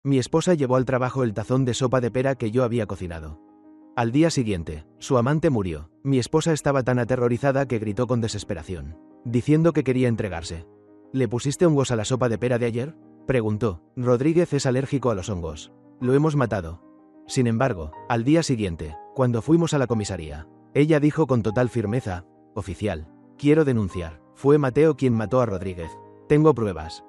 Mi esposa llevó al trabajo el tazón de sopa de pera que yo había cocinado. Al día siguiente, su amante murió. Mi esposa estaba tan aterrorizada que gritó con desesperación, diciendo que quería entregarse. ¿Le pusiste hongos a la sopa de pera de ayer?, preguntó. Rodríguez es alérgico a los hongos. Lo hemos matado. Sin embargo, al día siguiente, cuando fuimos a la comisaría, ella dijo con total firmeza: oficial, quiero denunciar. Fue Mateo quien mató a Rodríguez. Tengo pruebas.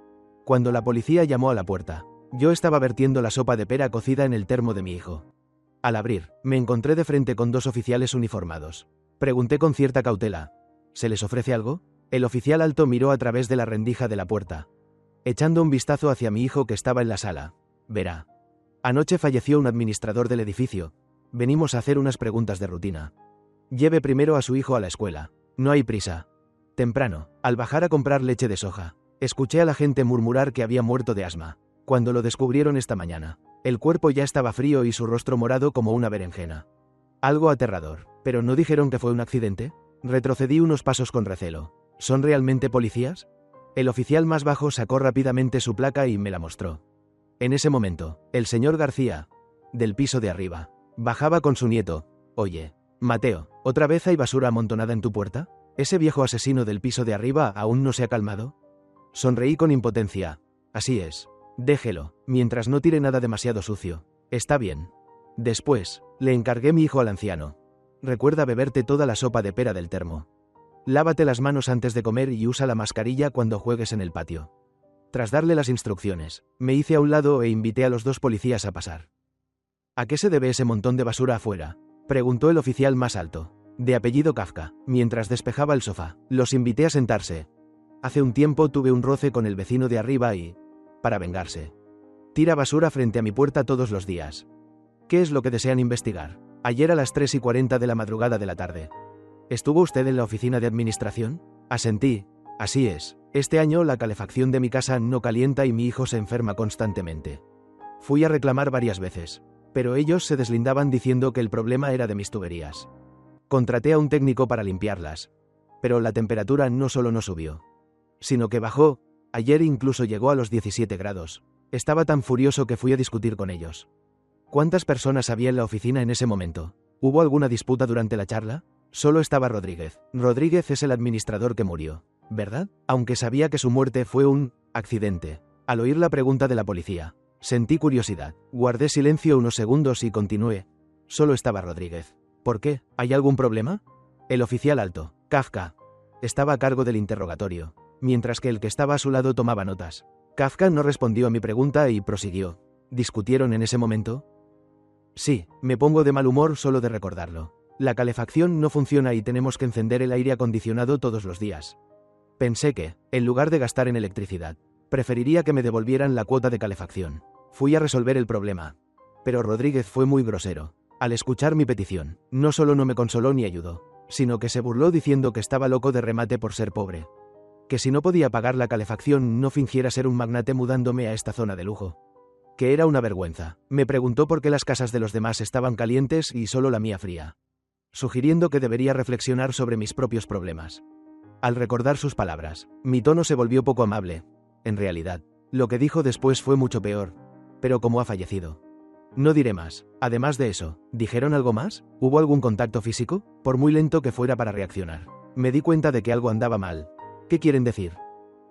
Cuando la policía llamó a la puerta, yo estaba vertiendo la sopa de pera cocida en el termo de mi hijo. Al abrir, me encontré de frente con dos oficiales uniformados. Pregunté con cierta cautela: ¿se les ofrece algo? El oficial alto miró a través de la rendija de la puerta, echando un vistazo hacia mi hijo que estaba en la sala. Verá. Anoche falleció un administrador del edificio. Venimos a hacer unas preguntas de rutina. Lleve primero a su hijo a la escuela. No hay prisa. Temprano, al bajar a comprar leche de soja, escuché a la gente murmurar que había muerto de asma. Cuando lo descubrieron esta mañana, el cuerpo ya estaba frío y su rostro morado como una berenjena. Algo aterrador. ¿Pero no dijeron que fue un accidente? Retrocedí unos pasos con recelo. ¿Son realmente policías? El oficial más bajo sacó rápidamente su placa y me la mostró. En ese momento, el señor García, del piso de arriba, bajaba con su nieto. Oye, Mateo, ¿otra vez hay basura amontonada en tu puerta? ¿Ese viejo asesino del piso de arriba aún no se ha calmado? Sonreí con impotencia. Así es. Déjelo, mientras no tire nada demasiado sucio. Está bien. Después, le encargué mi hijo al anciano. Recuerda beberte toda la sopa de pera del termo. Lávate las manos antes de comer y usa la mascarilla cuando juegues en el patio. Tras darle las instrucciones, me hice a un lado e invité a los dos policías a pasar. ¿A qué se debe ese montón de basura afuera?, preguntó el oficial más alto, de apellido Kafka, mientras despejaba el sofá. Los invité a sentarse. Hace un tiempo tuve un roce con el vecino de arriba y, para vengarse, tira basura frente a mi puerta todos los días. ¿Qué es lo que desean investigar? Ayer a las 3:40 de la madrugada de la tarde. ¿Estuvo usted en la oficina de administración? Asentí. Así es. Este año la calefacción de mi casa no calienta y mi hijo se enferma constantemente. Fui a reclamar varias veces, pero ellos se deslindaban diciendo que el problema era de mis tuberías. Contraté a un técnico para limpiarlas, pero la temperatura no solo no subió, sino que bajó. Ayer incluso llegó a los 17 grados. Estaba tan furioso que fui a discutir con ellos. ¿Cuántas personas había en la oficina en ese momento? ¿Hubo alguna disputa durante la charla? Solo estaba Rodríguez. Rodríguez es el administrador que murió, ¿verdad? Aunque sabía que su muerte fue un accidente. Al oír la pregunta de la policía, sentí curiosidad. Guardé silencio unos segundos y continué. Solo estaba Rodríguez. ¿Por qué? ¿Hay algún problema? El oficial alto, Kafka, estaba a cargo del interrogatorio, mientras que el que estaba a su lado tomaba notas. Kafka no respondió a mi pregunta y prosiguió. ¿Discutieron en ese momento? Sí, me pongo de mal humor solo de recordarlo. La calefacción no funciona y tenemos que encender el aire acondicionado todos los días. Pensé que, en lugar de gastar en electricidad, preferiría que me devolvieran la cuota de calefacción. Fui a resolver el problema. Pero Rodríguez fue muy grosero. Al escuchar mi petición, no solo no me consoló ni ayudó, sino que se burló diciendo que estaba loco de remate por ser pobre. Que si no podía pagar la calefacción no fingiera ser un magnate mudándome a esta zona de lujo. Que era una vergüenza. Me preguntó por qué las casas de los demás estaban calientes y solo la mía fría, sugiriendo que debería reflexionar sobre mis propios problemas. Al recordar sus palabras, mi tono se volvió poco amable. En realidad, lo que dijo después fue mucho peor. Pero como ha fallecido, no diré más. Además de eso, ¿dijeron algo más? ¿Hubo algún contacto físico? Por muy lento que fuera para reaccionar, me di cuenta de que algo andaba mal. ¿Qué quieren decir?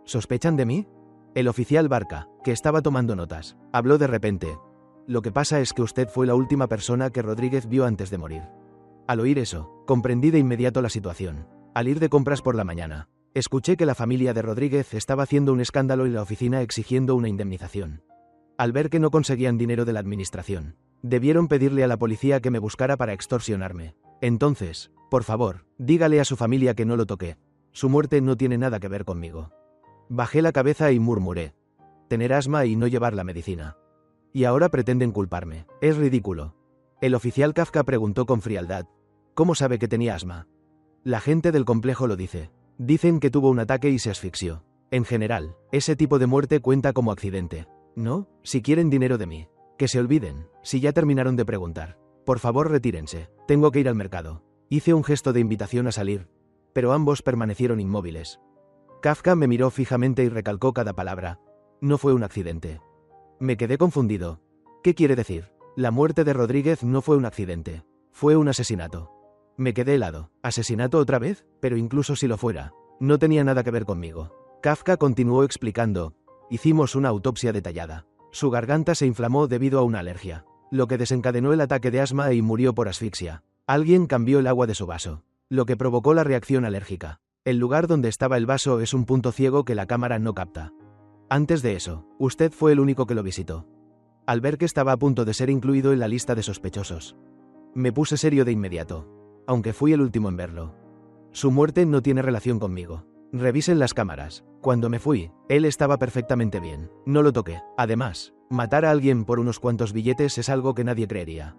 ¿Sospechan de mí? El oficial Barca, que estaba tomando notas, habló de repente. Lo que pasa es que usted fue la última persona que Rodríguez vio antes de morir. Al oír eso, comprendí de inmediato la situación. Al ir de compras por la mañana, escuché que la familia de Rodríguez estaba haciendo un escándalo y la oficina exigiendo una indemnización. Al ver que no conseguían dinero de la administración, debieron pedirle a la policía que me buscara para extorsionarme. Entonces, por favor, dígale a su familia que no lo toqué. Su muerte no tiene nada que ver conmigo. Bajé la cabeza y murmuré. Tener asma y no llevar la medicina. Y ahora pretenden culparme. Es ridículo. El oficial Kafka preguntó con frialdad. ¿Cómo sabe que tenía asma? La gente del complejo lo dice. Dicen que tuvo un ataque y se asfixió. En general, ese tipo de muerte cuenta como accidente. ¿No? Si quieren dinero de mí, que se olviden. Si ya terminaron de preguntar, por favor retírense. Tengo que ir al mercado. Hice un gesto de invitación a salir, pero ambos permanecieron inmóviles. Kafka me miró fijamente y recalcó cada palabra. No fue un accidente. Me quedé confundido. ¿Qué quiere decir? La muerte de Rodríguez no fue un accidente. Fue un asesinato. Me quedé helado. ¿Asesinato otra vez? Pero incluso si lo fuera, no tenía nada que ver conmigo. Kafka continuó explicando. Hicimos una autopsia detallada. Su garganta se inflamó debido a una alergia, lo que desencadenó el ataque de asma y murió por asfixia. Alguien cambió el agua de su vaso, lo que provocó la reacción alérgica. El lugar donde estaba el vaso es un punto ciego que la cámara no capta. Antes de eso, usted fue el único que lo visitó. Al ver que estaba a punto de ser incluido en la lista de sospechosos, me puse serio de inmediato, aunque fui el último en verlo. Su muerte no tiene relación conmigo. Revisen las cámaras. Cuando me fui, él estaba perfectamente bien. No lo toqué. Además, matar a alguien por unos cuantos billetes es algo que nadie creería.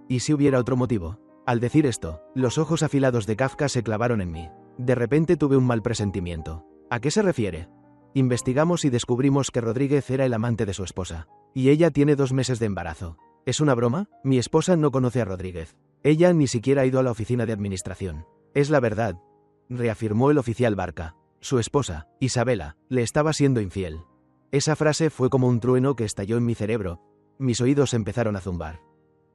¿Y si hubiera otro motivo? Al decir esto, los ojos afilados de Kafka se clavaron en mí. De repente tuve un mal presentimiento. ¿A qué se refiere? Investigamos y descubrimos que Rodríguez era el amante de su esposa. Y ella tiene 2 meses de embarazo. ¿Es una broma? Mi esposa no conoce a Rodríguez. Ella ni siquiera ha ido a la oficina de administración. Es la verdad, reafirmó el oficial Barca. Su esposa, Isabela, le estaba siendo infiel. Esa frase fue como un trueno que estalló en mi cerebro. Mis oídos empezaron a zumbar.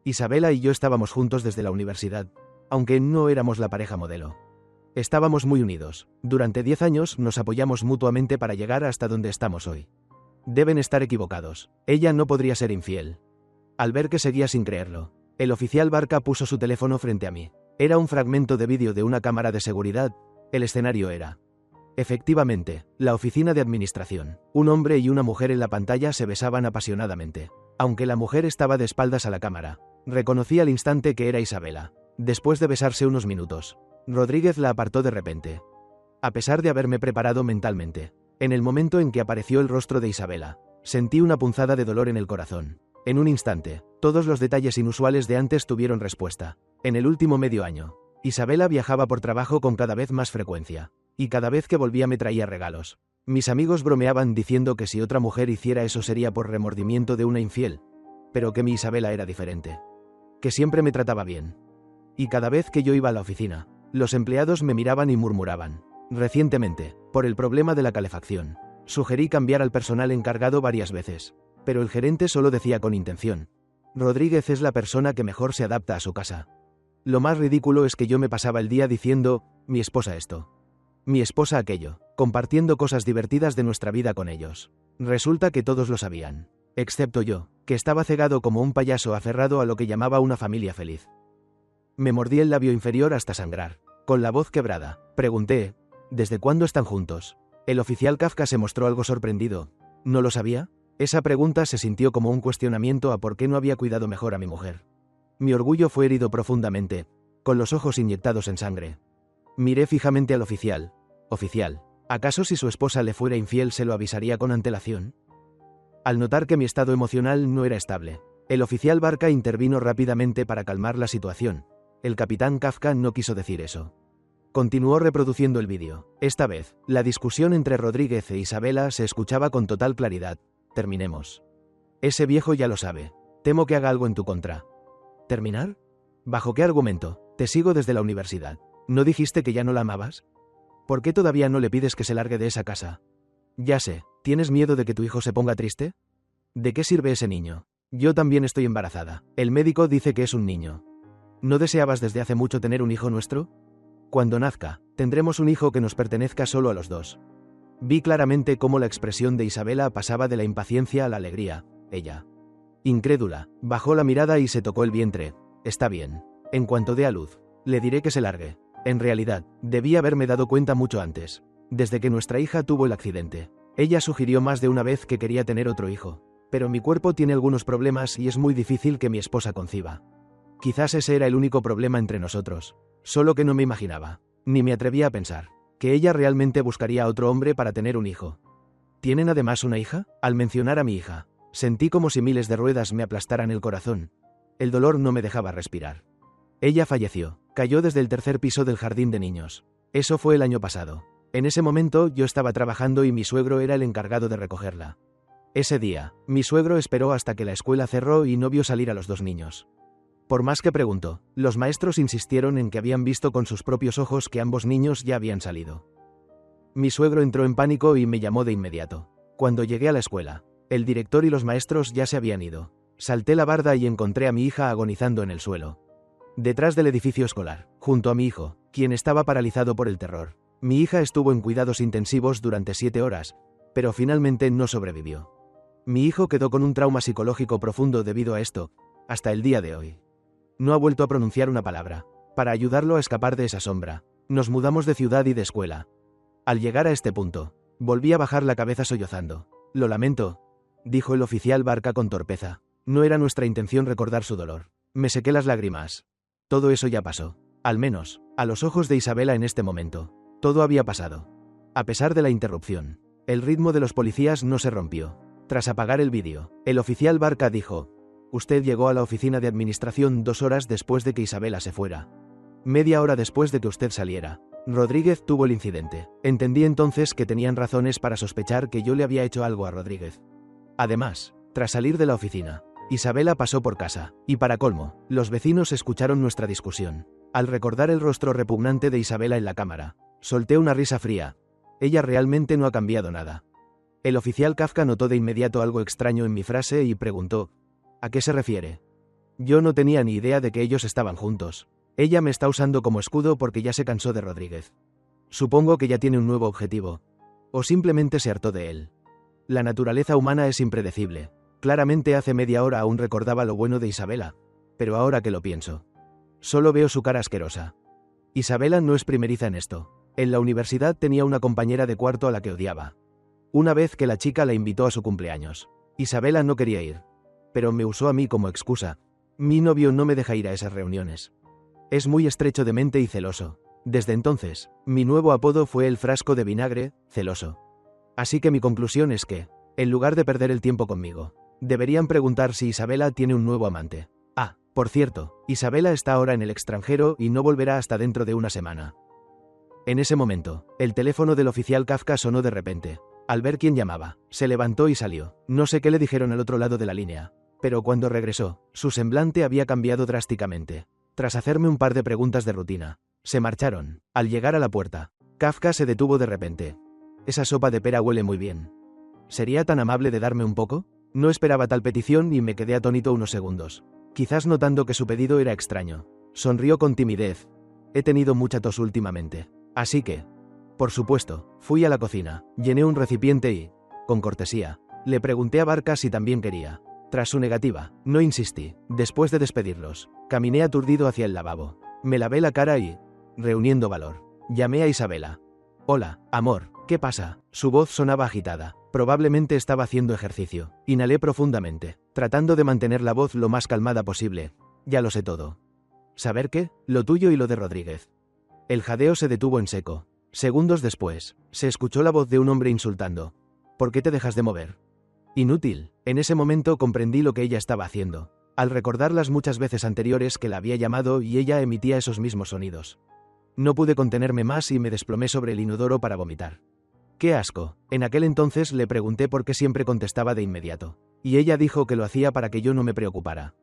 Isabela y yo estábamos juntos desde la universidad, aunque no éramos la pareja modelo. Estábamos muy unidos. Durante 10 años nos apoyamos mutuamente para llegar hasta donde estamos hoy. Deben estar equivocados. Ella no podría ser infiel. Al ver que seguía sin creerlo, el oficial Barca puso su teléfono frente a mí. Era un fragmento de vídeo de una cámara de seguridad. El escenario era, efectivamente, la oficina de administración. Un hombre y una mujer en la pantalla se besaban apasionadamente. Aunque la mujer estaba de espaldas a la cámara, reconocí al instante que era Isabela. Después de besarse unos minutos, Rodríguez la apartó de repente. A pesar de haberme preparado mentalmente, en el momento en que apareció el rostro de Isabela, sentí una punzada de dolor en el corazón. En un instante, todos los detalles inusuales de antes tuvieron respuesta. En el último medio año, Isabela viajaba por trabajo con cada vez más frecuencia, y cada vez que volvía me traía regalos. Mis amigos bromeaban diciendo que si otra mujer hiciera eso sería por remordimiento de una infiel, pero que mi Isabela era diferente. Que siempre me trataba bien. Y cada vez que yo iba a la oficina, los empleados me miraban y murmuraban. Recientemente, por el problema de la calefacción, sugerí cambiar al personal encargado varias veces, pero el gerente solo decía con intención: Rodríguez es la persona que mejor se adapta a su casa. Lo más ridículo es que yo me pasaba el día diciendo, mi esposa esto, mi esposa aquello, compartiendo cosas divertidas de nuestra vida con ellos. Resulta que todos lo sabían, excepto yo, que estaba cegado como un payaso aferrado a lo que llamaba una familia feliz. Me mordí el labio inferior hasta sangrar. Con la voz quebrada, pregunté, ¿desde cuándo están juntos? El oficial Kafka se mostró algo sorprendido. ¿No lo sabía? Esa pregunta se sintió como un cuestionamiento a por qué no había cuidado mejor a mi mujer. Mi orgullo fue herido profundamente, con los ojos inyectados en sangre. Miré fijamente al oficial. Oficial, ¿acaso si su esposa le fuera infiel se lo avisaría con antelación? Al notar que mi estado emocional no era estable, el oficial Barca intervino rápidamente para calmar la situación. El capitán Kafka no quiso decir eso. Continuó reproduciendo el vídeo. Esta vez, la discusión entre Rodríguez e Isabela se escuchaba con total claridad. Terminemos. Ese viejo ya lo sabe. Temo que haga algo en tu contra. ¿Terminar? ¿Bajo qué argumento? Te sigo desde la universidad. ¿No dijiste que ya no la amabas? ¿Por qué todavía no le pides que se largue de esa casa? Ya sé, ¿tienes miedo de que tu hijo se ponga triste? ¿De qué sirve ese niño? Yo también estoy embarazada. El médico dice que es un niño. ¿No deseabas desde hace mucho tener un hijo nuestro? Cuando nazca, tendremos un hijo que nos pertenezca solo a los dos. Vi claramente cómo la expresión de Isabela pasaba de la impaciencia a la alegría. Ella, incrédula, bajó la mirada y se tocó el vientre. Está bien. En cuanto dé a luz, le diré que se largue. En realidad, debí haberme dado cuenta mucho antes. Desde que nuestra hija tuvo el accidente, ella sugirió más de una vez que quería tener otro hijo. Pero mi cuerpo tiene algunos problemas y es muy difícil que mi esposa conciba. Quizás ese era el único problema entre nosotros. Solo que no me imaginaba, ni me atrevía a pensar, que ella realmente buscaría a otro hombre para tener un hijo. ¿Tienen además una hija? Al mencionar a mi hija, sentí como si miles de ruedas me aplastaran el corazón. El dolor no me dejaba respirar. Ella falleció, cayó desde el 3er piso del jardín de niños. Eso fue el año pasado. En ese momento yo estaba trabajando y mi suegro era el encargado de recogerla. Ese día, mi suegro esperó hasta que la escuela cerró y no vio salir a los 2 niños. Por más que preguntó, los maestros insistieron en que habían visto con sus propios ojos que ambos niños ya habían salido. Mi suegro entró en pánico y me llamó de inmediato. Cuando llegué a la escuela, El director y los maestros ya se habían ido. Salté la barda y encontré a mi hija agonizando en el suelo. Detrás del edificio escolar, junto a mi hijo, quien estaba paralizado por el terror. Mi hija estuvo en cuidados intensivos durante 7 horas, pero finalmente no sobrevivió. Mi hijo quedó con un trauma psicológico profundo debido a esto, hasta el día de hoy. No ha vuelto a pronunciar una palabra. Para ayudarlo a escapar de esa sombra, nos mudamos de ciudad y de escuela. Al llegar a este punto, volví a bajar la cabeza sollozando. Lo lamento, dijo el oficial Barca con torpeza. No era nuestra intención recordar su dolor. Me sequé las lágrimas. Todo eso ya pasó. Al menos, a los ojos de Isabela en este momento. Todo había pasado. A pesar de la interrupción, el ritmo de los policías no se rompió. Tras apagar el vídeo, el oficial Barca dijo: «Usted llegó a la oficina de administración 2 horas después de que Isabela se fuera. Media hora después de que usted saliera. Rodríguez tuvo el incidente. Entendí entonces que tenían razones para sospechar que yo le había hecho algo a Rodríguez. Además, tras salir de la oficina, Isabela pasó por casa, y para colmo, los vecinos escucharon nuestra discusión. Al recordar el rostro repugnante de Isabela en la cámara, solté una risa fría. Ella realmente no ha cambiado nada». El oficial Kafka notó de inmediato algo extraño en mi frase y preguntó: «¿A qué se refiere?». Yo no tenía ni idea de que ellos estaban juntos. Ella me está usando como escudo porque ya se cansó de Rodríguez. Supongo que ya tiene un nuevo objetivo. O simplemente se hartó de él. La naturaleza humana es impredecible. Claramente hace media hora aún recordaba lo bueno de Isabela, pero ahora que lo pienso, solo veo su cara asquerosa. Isabela no es primeriza en esto. En la universidad tenía una compañera de cuarto a la que odiaba. Una vez que la chica la invitó a su cumpleaños, Isabela no quería ir, pero me usó a mí como excusa. Mi novio no me deja ir a esas reuniones. Es muy estrecho de mente y celoso. Desde entonces, mi nuevo apodo fue el frasco de vinagre, celoso. Así que mi conclusión es que, en lugar de perder el tiempo conmigo, deberían preguntar si Isabela tiene un nuevo amante. Ah, por cierto, Isabela está ahora en el extranjero y no volverá hasta dentro de una semana. En ese momento, el teléfono del oficial Kafka sonó de repente. Al ver quién llamaba, se levantó y salió. No sé qué le dijeron al otro lado de la línea, pero cuando regresó, su semblante había cambiado drásticamente. Tras hacerme un par de preguntas de rutina, se marcharon. Al llegar a la puerta, Kafka se detuvo de repente. «Esa sopa de pera huele muy bien. ¿Sería tan amable de darme un poco?». No esperaba tal petición y me quedé atónito unos segundos, quizás notando que su pedido era extraño. Sonrió con timidez. «He tenido mucha tos últimamente. Así que, por supuesto, fui a la cocina, llené un recipiente y, con cortesía, le pregunté a Barca si también quería. Tras su negativa, no insistí. Después de despedirlos, caminé aturdido hacia el lavabo. Me lavé la cara y, reuniendo valor, llamé a Isabela. «Hola, amor, ¿qué pasa?». Su voz sonaba agitada. Probablemente estaba haciendo ejercicio. Inhalé profundamente, tratando de mantener la voz lo más calmada posible. «Ya lo sé todo». «¿Saber qué?». «Lo tuyo y lo de Rodríguez». El jadeo se detuvo en seco. Segundos después, se escuchó la voz de un hombre insultando. «¿Por qué te dejas de mover?». «Inútil». En ese momento comprendí lo que ella estaba haciendo, al recordar las muchas veces anteriores que la había llamado y ella emitía esos mismos sonidos. No pude contenerme más y me desplomé sobre el inodoro para vomitar. «¡Qué asco!». En aquel entonces le pregunté por qué siempre contestaba de inmediato, y ella dijo que lo hacía para que yo no me preocupara.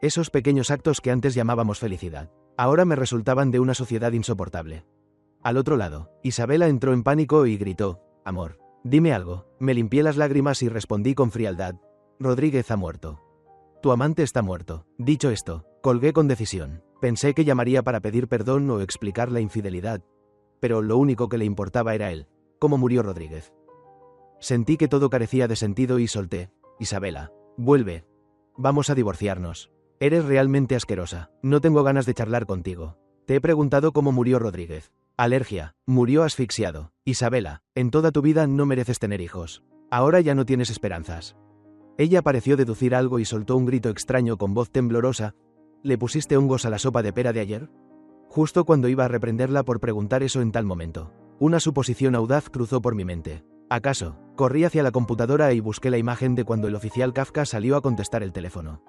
Esos pequeños actos que antes llamábamos felicidad, ahora me resultaban de una sociedad insoportable. Al otro lado, Isabela entró en pánico y gritó: «Amor, dime algo». Me limpié las lágrimas y respondí con frialdad: «Rodríguez ha muerto». «Tu amante está muerto». Dicho esto, colgué con decisión. Pensé que llamaría para pedir perdón o explicar la infidelidad, pero lo único que le importaba era él. ¿Cómo murió Rodríguez? Sentí que todo carecía de sentido y solté: «Isabela, vuelve. Vamos a divorciarnos. Eres realmente asquerosa. No tengo ganas de charlar contigo. Te he preguntado cómo murió Rodríguez». «Alergia. Murió asfixiado». «Isabela, en toda tu vida no mereces tener hijos. Ahora ya no tienes esperanzas». Ella pareció deducir algo y soltó un grito extraño con voz temblorosa: «¿Le pusiste hongos a la sopa de pera de ayer?». Justo cuando iba a reprenderla por preguntar eso en tal momento, una suposición audaz cruzó por mi mente. ¿Acaso? Corrí hacia la computadora y busqué la imagen de cuando el oficial Kafka salió a contestar el teléfono.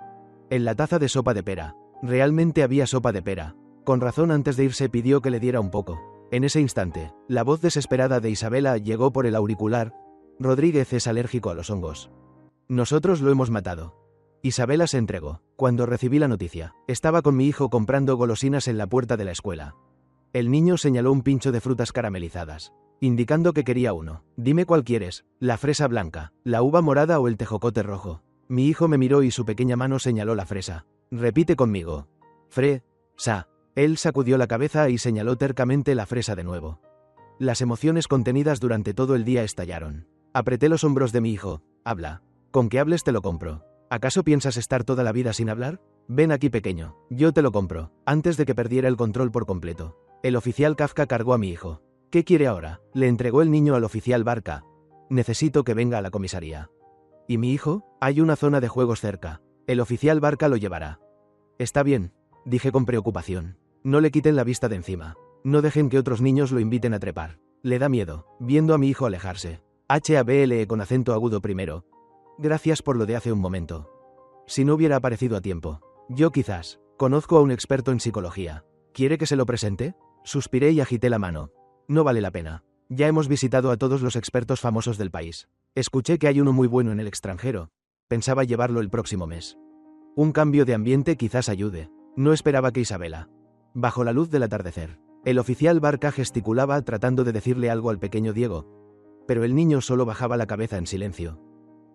En la taza de sopa de pera. Realmente había sopa de pera. Con razón antes de irse pidió que le diera un poco. En ese instante, la voz desesperada de Isabela llegó por el auricular: «Rodríguez es alérgico a los hongos. Nosotros lo hemos matado». Isabela se entregó. Cuando recibí la noticia, estaba con mi hijo comprando golosinas en la puerta de la escuela. El niño señaló un pincho de frutas caramelizadas. indicando que quería uno. Dime cuál quieres, la fresa blanca, la uva morada o el tejocote rojo. Mi hijo me miró y su pequeña mano señaló la fresa. Repite conmigo. Fresa. Él sacudió la cabeza y señaló tercamente la fresa de nuevo. Las emociones contenidas durante todo el día estallaron. Apreté los hombros de mi hijo. Habla. Con que hables te lo compro. ¿Acaso piensas estar toda la vida sin hablar? Ven aquí, pequeño, yo te lo compro. Antes de que perdiera el control por completo, el oficial Kafka cargó a mi hijo. ¿Qué quiere ahora? Le entregó el niño al oficial Barca. Necesito que venga a la comisaría. ¿Y mi hijo? Hay una zona de juegos cerca. El oficial Barca lo llevará. Está bien, dije con preocupación. No le quiten la vista de encima. No dejen que otros niños lo inviten a trepar. Le da miedo, viendo a mi hijo alejarse. HABLE con acento agudo primero. Gracias por lo de hace un momento. Si no hubiera aparecido a tiempo. Yo quizás. Conozco a un experto en psicología. ¿Quiere que se lo presente? Suspiré y agité la mano. No vale la pena. Ya hemos visitado a todos los expertos famosos del país. Escuché que hay uno muy bueno en el extranjero. Pensaba llevarlo el próximo mes. Un cambio de ambiente quizás ayude. No esperaba que Isabela. Bajo la luz del atardecer, el oficial Barca gesticulaba tratando de decirle algo al pequeño Diego. Pero el niño solo bajaba la cabeza en silencio.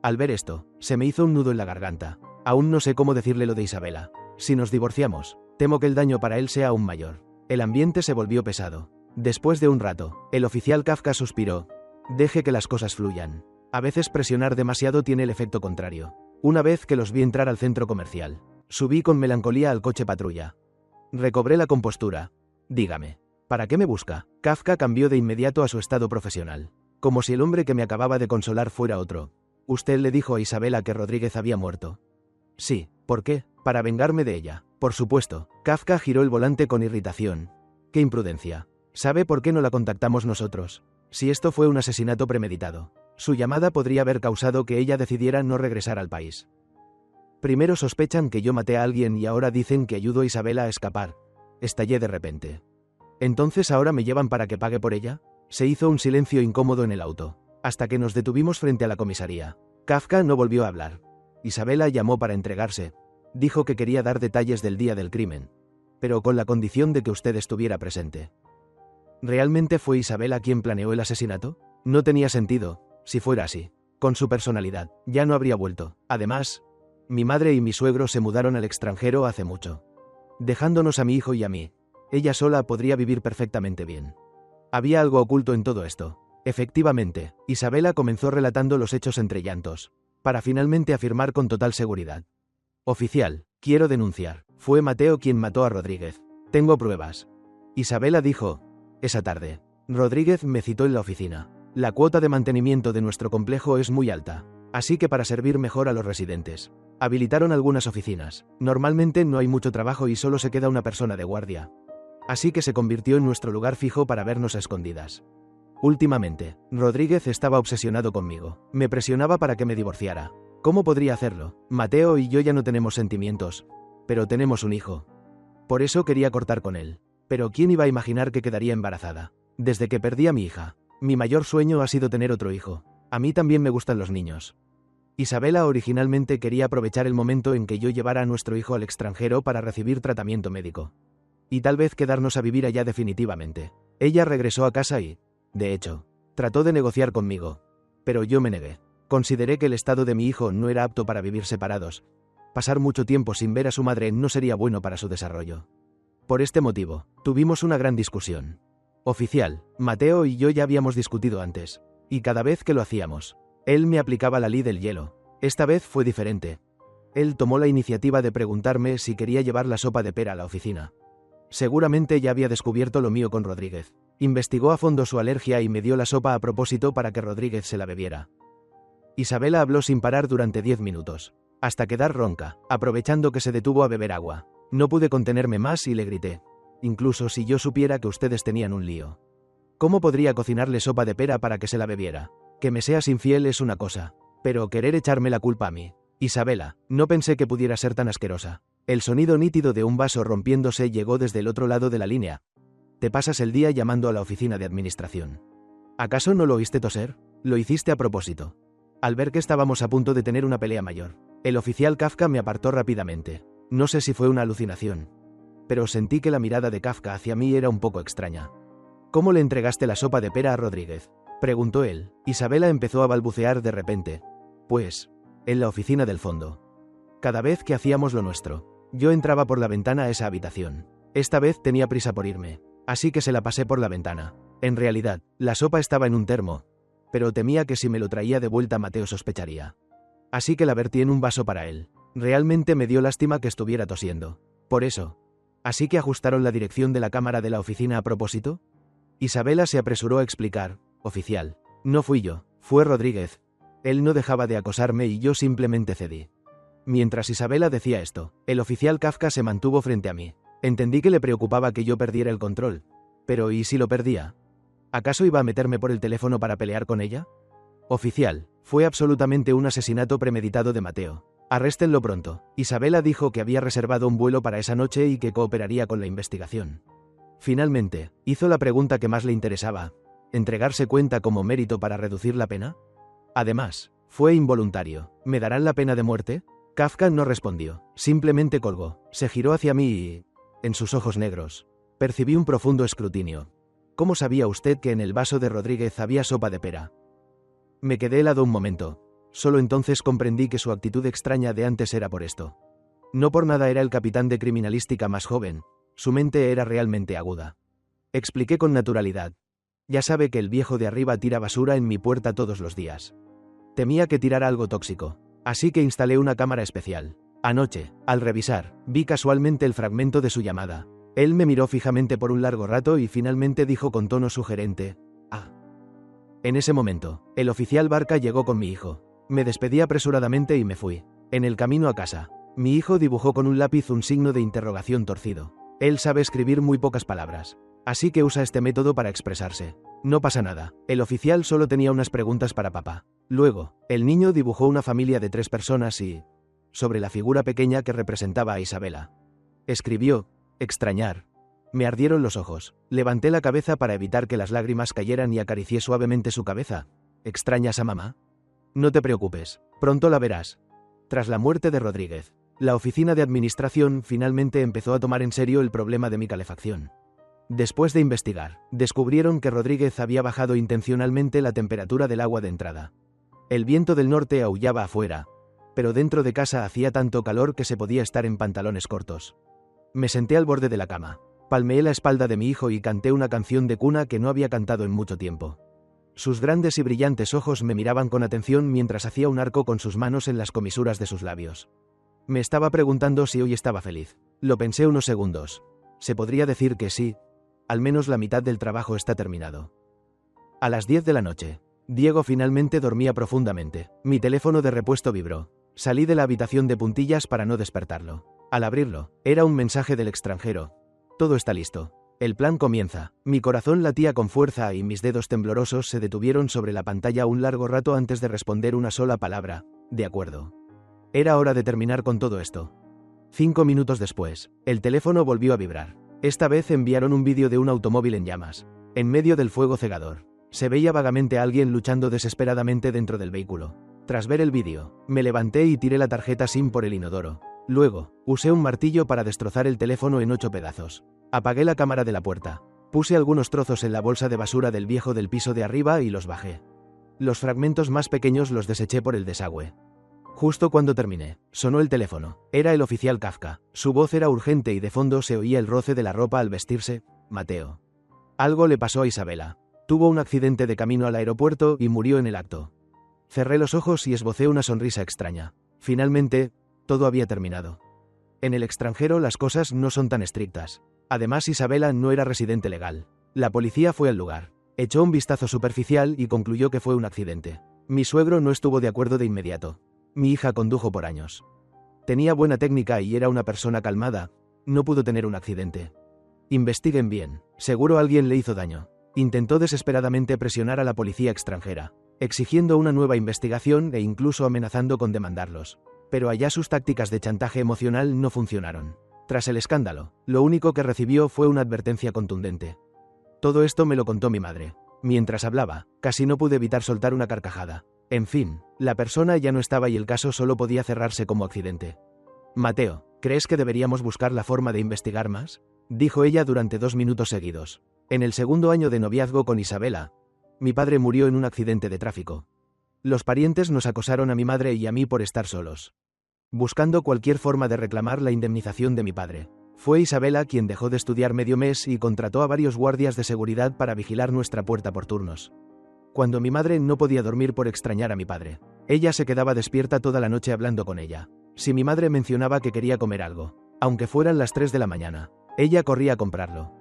Al ver esto, se me hizo un nudo en la garganta. Aún no sé cómo decirle lo de Isabela. Si nos divorciamos, temo que el daño para él sea aún mayor. El ambiente se volvió pesado. Después de un rato, el oficial Kafka suspiró. Deje que las cosas fluyan. A veces presionar demasiado tiene el efecto contrario. Una vez que los vi entrar al centro comercial, subí con melancolía al coche patrulla. Recobré la compostura. Dígame, ¿para qué me busca? Kafka cambió de inmediato a su estado profesional. Como si el hombre que me acababa de consolar fuera otro. ¿Usted le dijo a Isabela que Rodríguez había muerto? Sí. ¿Por qué? Para vengarme de ella. Por supuesto. Kafka giró el volante con irritación. ¡Qué imprudencia! ¿Sabe por qué no la contactamos nosotros? Si esto fue un asesinato premeditado, su llamada podría haber causado que ella decidiera no regresar al país. Primero sospechan que yo maté a alguien y ahora dicen que ayudo a Isabela a escapar. Estallé de repente. ¿Entonces ahora me llevan para que pague por ella? Se hizo un silencio incómodo en el auto, hasta que nos detuvimos frente a la comisaría. Kafka no volvió a hablar. Isabela llamó para entregarse. Dijo que quería dar detalles del día del crimen, pero con la condición de que usted estuviera presente. ¿Realmente fue Isabela quien planeó el asesinato? No tenía sentido, si fuera así. Con su personalidad, ya no habría vuelto. Además, mi madre y mi suegro se mudaron al extranjero hace mucho, dejándonos a mi hijo y a mí. Ella sola podría vivir perfectamente bien. Había algo oculto en todo esto. Efectivamente, Isabela comenzó relatando los hechos entre llantos, para finalmente afirmar con total seguridad. Oficial, quiero denunciar. Fue Mateo quien mató a Rodríguez. Tengo pruebas. Isabela dijo. Esa tarde, Rodríguez me citó en la oficina. La cuota de mantenimiento de nuestro complejo es muy alta, así que para servir mejor a los residentes, habilitaron algunas oficinas. Normalmente no hay mucho trabajo y solo se queda una persona de guardia. Así que se convirtió en nuestro lugar fijo para vernos a escondidas. Últimamente, Rodríguez estaba obsesionado conmigo. Me presionaba para que me divorciara. ¿Cómo podría hacerlo? Mateo y yo ya no tenemos sentimientos, pero tenemos un hijo. Por eso quería cortar con él. Pero ¿quién iba a imaginar que quedaría embarazada? Desde que perdí a mi hija, mi mayor sueño ha sido tener otro hijo. A mí también me gustan los niños. Isabela originalmente quería aprovechar el momento en que yo llevara a nuestro hijo al extranjero para recibir tratamiento médico. Y tal vez quedarnos a vivir allá definitivamente. Ella regresó a casa y, de hecho, trató de negociar conmigo. Pero yo me negué. Consideré que el estado de mi hijo no era apto para vivir separados. Pasar mucho tiempo sin ver a su madre no sería bueno para su desarrollo. Por este motivo, tuvimos una gran discusión. Oficial, Mateo y yo ya habíamos discutido antes, y cada vez que lo hacíamos, él me aplicaba la ley del hielo. Esta vez fue diferente. Él tomó la iniciativa de preguntarme si quería llevar la sopa de pera a la oficina. Seguramente ya había descubierto lo mío con Rodríguez. Investigó a fondo su alergia y me dio la sopa a propósito para que Rodríguez se la bebiera. Isabela habló sin parar durante 10 minutos, hasta quedar ronca, aprovechando que se detuvo a beber agua. No pude contenerme más y le grité. Incluso si yo supiera que ustedes tenían un lío. ¿Cómo podría cocinarle sopa de pera para que se la bebiera? Que me seas infiel es una cosa, pero querer echarme la culpa a mí. Isabela, no pensé que pudiera ser tan asquerosa. El sonido nítido de un vaso rompiéndose llegó desde el otro lado de la línea. Te pasas el día llamando a la oficina de administración. ¿Acaso no lo oíste toser? Lo hiciste a propósito. Al ver que estábamos a punto de tener una pelea mayor, el oficial Kafka me apartó rápidamente. No sé si fue una alucinación, pero sentí que la mirada de Kafka hacia mí era un poco extraña. ¿Cómo le entregaste la sopa de pera a Rodríguez?, preguntó él. Isabela empezó a balbucear de repente. Pues, en la oficina del fondo. Cada vez que hacíamos lo nuestro, yo entraba por la ventana a esa habitación. Esta vez tenía prisa por irme, así que se la pasé por la ventana. En realidad, la sopa estaba en un termo, pero temía que si me lo traía de vuelta Mateo sospecharía. Así que la vertí en un vaso para él. Realmente me dio lástima que estuviera tosiendo. Por eso. ¿Así que ajustaron la dirección de la cámara de la oficina a propósito? Isabela se apresuró a explicar. Oficial. No fui yo, fue Rodríguez. Él no dejaba de acosarme y yo simplemente cedí. Mientras Isabela decía esto, el oficial Kafka se mantuvo frente a mí. Entendí que le preocupaba que yo perdiera el control. Pero ¿y si lo perdía? ¿Acaso iba a meterme por el teléfono para pelear con ella? Oficial, fue absolutamente un asesinato premeditado de Mateo. Arréstenlo pronto. Isabela dijo que había reservado un vuelo para esa noche y que cooperaría con la investigación. Finalmente, hizo la pregunta que más le interesaba. ¿Entregarse cuenta como mérito para reducir la pena? Además, fue involuntario. ¿Me darán la pena de muerte? Kafka no respondió, simplemente colgó, se giró hacia mí y... en sus ojos negros, percibí un profundo escrutinio. ¿Cómo sabía usted que en el vaso de Rodríguez había sopa de pera? Me quedé helado un momento. Solo entonces comprendí que su actitud extraña de antes era por esto. No por nada era el capitán de criminalística más joven, su mente era realmente aguda. Expliqué con naturalidad. Ya sabe que el viejo de arriba tira basura en mi puerta todos los días. Temía que tirara algo tóxico, así que instalé una cámara especial. Anoche, al revisar, vi casualmente el fragmento de su llamada. Él me miró fijamente por un largo rato y finalmente dijo con tono sugerente, «Ah». En ese momento, el oficial Barca llegó con mi hijo. Me despedí apresuradamente y me fui. En el camino a casa, mi hijo dibujó con un lápiz un signo de interrogación torcido. Él sabe escribir muy pocas palabras, así que usa este método para expresarse. No pasa nada, el oficial solo tenía unas preguntas para papá. Luego, el niño dibujó una familia de 3 personas y... sobre la figura pequeña que representaba a Isabela. Escribió, extrañar. Me ardieron los ojos. Levanté la cabeza para evitar que las lágrimas cayeran y acaricié suavemente su cabeza. ¿Extrañas a mamá? No te preocupes, pronto la verás. Tras la muerte de Rodríguez, la oficina de administración finalmente empezó a tomar en serio el problema de mi calefacción. Después de investigar, descubrieron que Rodríguez había bajado intencionalmente la temperatura del agua de entrada. El viento del norte aullaba afuera, pero dentro de casa hacía tanto calor que se podía estar en pantalones cortos. Me senté al borde de la cama, palmeé la espalda de mi hijo y canté una canción de cuna que no había cantado en mucho tiempo. Sus grandes y brillantes ojos me miraban con atención mientras hacía un arco con sus manos en las comisuras de sus labios. Me estaba preguntando si hoy estaba feliz. Lo pensé unos segundos. Se podría decir que sí. Al menos la mitad del trabajo está terminado. A las 10 de la noche, Diego finalmente dormía profundamente. Mi teléfono de repuesto vibró. Salí de la habitación de puntillas para no despertarlo. Al abrirlo, era un mensaje del extranjero. Todo está listo. El plan comienza. Mi corazón latía con fuerza y mis dedos temblorosos se detuvieron sobre la pantalla un largo rato antes de responder una sola palabra. De acuerdo. Era hora de terminar con todo esto. 5 minutos después, el teléfono volvió a vibrar. Esta vez enviaron un vídeo de un automóvil en llamas. En medio del fuego cegador, se veía vagamente a alguien luchando desesperadamente dentro del vehículo. Tras ver el vídeo, me levanté y tiré la tarjeta SIM por el inodoro. Luego, usé un martillo para destrozar el teléfono en 8 pedazos. Apagué la cámara de la puerta. Puse algunos trozos en la bolsa de basura del viejo del piso de arriba y los bajé. Los fragmentos más pequeños los deseché por el desagüe. Justo cuando terminé, sonó el teléfono. Era el oficial Kafka. Su voz era urgente y de fondo se oía el roce de la ropa al vestirse. Mateo. Algo le pasó a Isabela. Tuvo un accidente de camino al aeropuerto y murió en el acto. Cerré los ojos y esbocé una sonrisa extraña. Finalmente, todo había terminado. En el extranjero las cosas no son tan estrictas. Además, Isabela no era residente legal. La policía fue al lugar. Echó un vistazo superficial y concluyó que fue un accidente. Mi suegro no estuvo de acuerdo de inmediato. Mi hija condujo por años. Tenía buena técnica y era una persona calmada. No pudo tener un accidente. Investiguen bien. Seguro alguien le hizo daño. Intentó desesperadamente presionar a la policía extranjera, exigiendo una nueva investigación e incluso amenazando con demandarlos. Pero allá sus tácticas de chantaje emocional no funcionaron. Tras el escándalo, lo único que recibió fue una advertencia contundente. Todo esto me lo contó mi madre. Mientras hablaba, casi no pude evitar soltar una carcajada. En fin, la persona ya no estaba y el caso solo podía cerrarse como accidente. Mateo, ¿crees que deberíamos buscar la forma de investigar más?, dijo ella durante 2 minutos seguidos. En el segundo año de noviazgo con Isabela, mi padre murió en un accidente de tráfico. Los parientes nos acosaron a mi madre y a mí por estar solos, buscando cualquier forma de reclamar la indemnización de mi padre. Fue Isabela quien dejó de estudiar medio mes y contrató a varios guardias de seguridad para vigilar nuestra puerta por turnos. Cuando mi madre no podía dormir por extrañar a mi padre, ella se quedaba despierta toda la noche hablando con ella. Si mi madre mencionaba que quería comer algo, aunque fueran las 3 de la mañana, ella corría a comprarlo.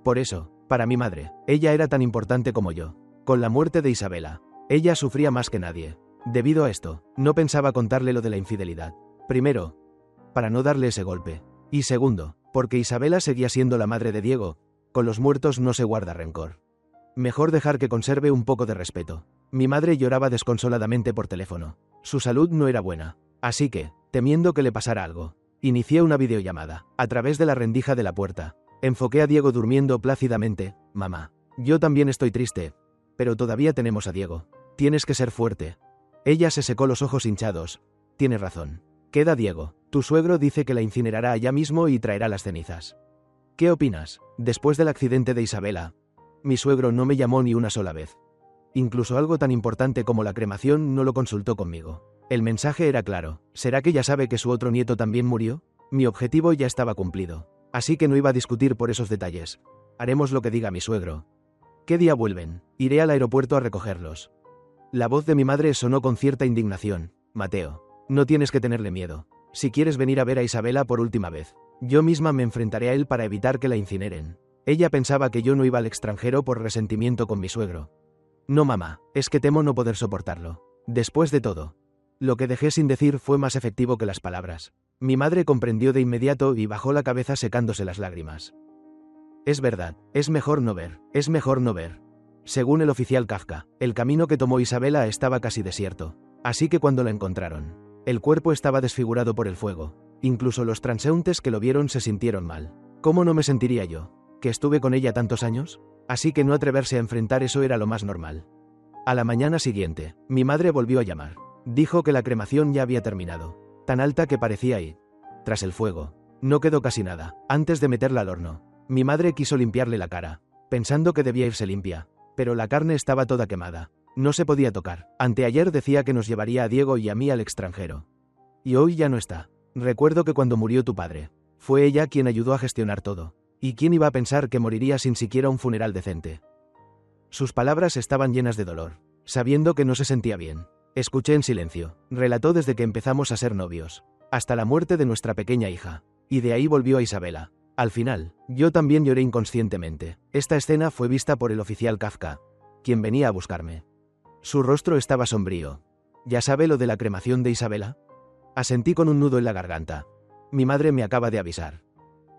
Por eso, para mi madre, ella era tan importante como yo. Con la muerte de Isabela, ella sufría más que nadie. Debido a esto, no pensaba contarle lo de la infidelidad. Primero, para no darle ese golpe. Y segundo, porque Isabela seguía siendo la madre de Diego. Con los muertos no se guarda rencor. Mejor dejar que conserve un poco de respeto. Mi madre lloraba desconsoladamente por teléfono. Su salud no era buena. Así que, temiendo que le pasara algo, inicié una videollamada. A través de la rendija de la puerta, enfoqué a Diego durmiendo plácidamente. Mamá, yo también estoy triste, pero todavía tenemos a Diego. Tienes que ser fuerte. Ella se secó los ojos hinchados. Tienes razón. Queda Diego. Tu suegro dice que la incinerará allá mismo y traerá las cenizas. ¿Qué opinas? Después del accidente de Isabela, mi suegro no me llamó ni una sola vez. Incluso algo tan importante como la cremación no lo consultó conmigo. El mensaje era claro. ¿Será que ya sabe que su otro nieto también murió? Mi objetivo ya estaba cumplido. Así que no iba a discutir por esos detalles. Haremos lo que diga mi suegro. ¿Qué día vuelven? Iré al aeropuerto a recogerlos. La voz de mi madre sonó con cierta indignación. Mateo, no tienes que tenerle miedo. Si quieres venir a ver a Isabela por última vez, yo misma me enfrentaré a él para evitar que la incineren. Ella pensaba que yo no iba al extranjero por resentimiento con mi suegro. No, mamá, es que temo no poder soportarlo. Después de todo, lo que dejé sin decir fue más efectivo que las palabras. Mi madre comprendió de inmediato y bajó la cabeza secándose las lágrimas. Es verdad, es mejor no ver. Según el oficial Kafka, el camino que tomó Isabela estaba casi desierto. Así que cuando la encontraron, el cuerpo estaba desfigurado por el fuego. Incluso los transeúntes que lo vieron se sintieron mal. ¿Cómo no me sentiría yo? ¿Que estuve con ella tantos años? Así que no atreverse a enfrentar eso era lo más normal. A la mañana siguiente, mi madre volvió a llamar. Dijo que la cremación ya había terminado. Tan alta que parecía ir tras el fuego. No quedó casi nada. Antes de meterla al horno, mi madre quiso limpiarle la cara, pensando que debía irse limpia. Pero la carne estaba toda quemada. No se podía tocar. Anteayer decía que nos llevaría a Diego y a mí al extranjero. Y hoy ya no está. Recuerdo que cuando murió tu padre, fue ella quien ayudó a gestionar todo. ¿Y quién iba a pensar que moriría sin siquiera un funeral decente? Sus palabras estaban llenas de dolor, sabiendo que no se sentía bien. Escuché en silencio. Relató desde que empezamos a ser novios, hasta la muerte de nuestra pequeña hija. Y de ahí volvió a Isabela. Al final, yo también lloré inconscientemente. Esta escena fue vista por el oficial Kafka, quien venía a buscarme. Su rostro estaba sombrío. ¿Ya sabe lo de la cremación de Isabela? Asentí con un nudo en la garganta. Mi madre me acaba de avisar.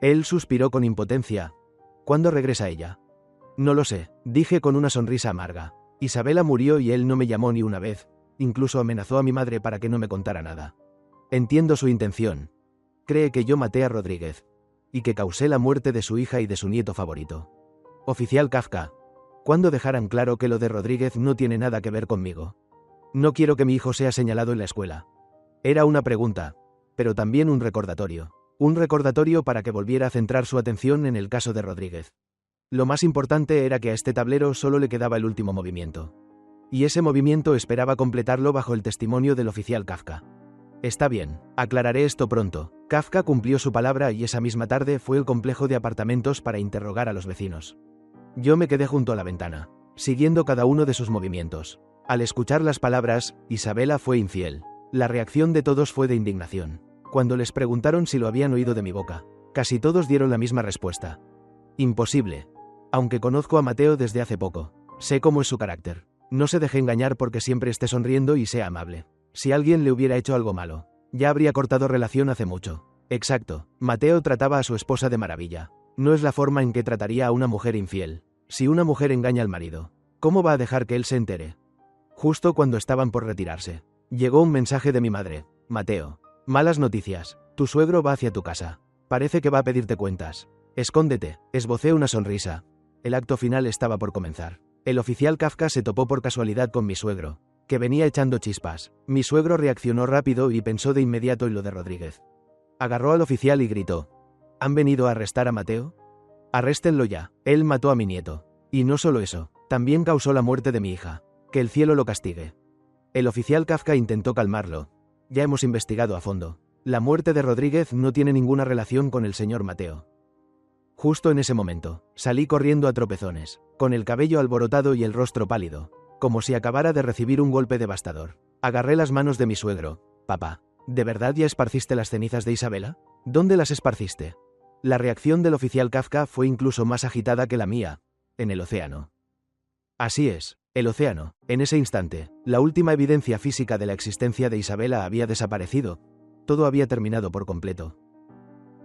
Él suspiró con impotencia. ¿Cuándo regresa ella? No lo sé, dije con una sonrisa amarga. Isabela murió y él no me llamó ni una vez. Incluso amenazó a mi madre para que no me contara nada. Entiendo su intención. Cree que yo maté a Rodríguez y que causé la muerte de su hija y de su nieto favorito. Oficial Kafka, ¿cuándo dejarán claro que lo de Rodríguez no tiene nada que ver conmigo? No quiero que mi hijo sea señalado en la escuela. Era una pregunta, pero también un recordatorio. Un recordatorio para que volviera a centrar su atención en el caso de Rodríguez. Lo más importante era que a este tablero solo le quedaba el último movimiento. Y ese movimiento esperaba completarlo bajo el testimonio del oficial Kafka. Está bien, aclararé esto pronto. Kafka cumplió su palabra y esa misma tarde fue al complejo de apartamentos para interrogar a los vecinos. Yo me quedé junto a la ventana, siguiendo cada uno de sus movimientos. Al escuchar las palabras, Isabela fue infiel. La reacción de todos fue de indignación. Cuando les preguntaron si lo habían oído de mi boca, casi todos dieron la misma respuesta. Imposible. Aunque conozco a Mateo desde hace poco, sé cómo es su carácter. No se deje engañar porque siempre esté sonriendo y sea amable. Si alguien le hubiera hecho algo malo, ya habría cortado relación hace mucho. Exacto, Mateo trataba a su esposa de maravilla. No es la forma en que trataría a una mujer infiel. Si una mujer engaña al marido, ¿cómo va a dejar que él se entere? Justo cuando estaban por retirarse, llegó un mensaje de mi madre. Mateo, malas noticias. Tu suegro va hacia tu casa. Parece que va a pedirte cuentas. Escóndete. Esbocé una sonrisa. El acto final estaba por comenzar. El oficial Kafka se topó por casualidad con mi suegro, que venía echando chispas. Mi suegro reaccionó rápido y pensó de inmediato en lo de Rodríguez. Agarró al oficial y gritó: ¿Han venido a arrestar a Mateo? Arréstenlo ya, él mató a mi nieto. Y no solo eso, también causó la muerte de mi hija. Que el cielo lo castigue. El oficial Kafka intentó calmarlo. Ya hemos investigado a fondo. La muerte de Rodríguez no tiene ninguna relación con el señor Mateo. Justo en ese momento, salí corriendo a tropezones, con el cabello alborotado y el rostro pálido, como si acabara de recibir un golpe devastador. Agarré las manos de mi suegro. Papá, ¿de verdad ya esparciste las cenizas de Isabela? ¿Dónde las esparciste? La reacción del oficial Kafka fue incluso más agitada que la mía. En el océano. Así es, el océano. En ese instante, la última evidencia física de la existencia de Isabela había desaparecido. Todo había terminado por completo.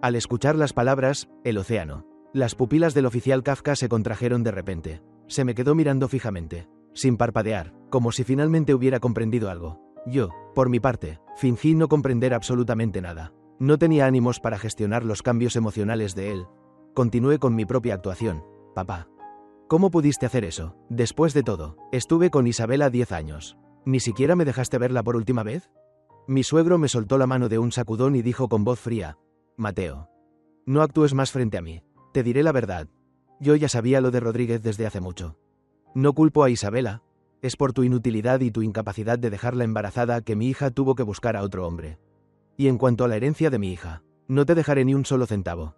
Al escuchar las palabras, el océano, las pupilas del oficial Kafka se contrajeron de repente. Se me quedó mirando fijamente, sin parpadear, como si finalmente hubiera comprendido algo. Yo, por mi parte, fingí no comprender absolutamente nada. No tenía ánimos para gestionar los cambios emocionales de él. Continué con mi propia actuación. Papá. ¿Cómo pudiste hacer eso? Después de todo, estuve con Isabela 10 años. ¿Ni siquiera me dejaste verla por última vez? Mi suegro me soltó la mano de un sacudón y dijo con voz fría: Mateo, no actúes más frente a mí. Te diré la verdad. Yo ya sabía lo de Rodríguez desde hace mucho. No culpo a Isabela. Es por tu inutilidad y tu incapacidad de dejarla embarazada que mi hija tuvo que buscar a otro hombre. Y en cuanto a la herencia de mi hija, no te dejaré ni un solo centavo.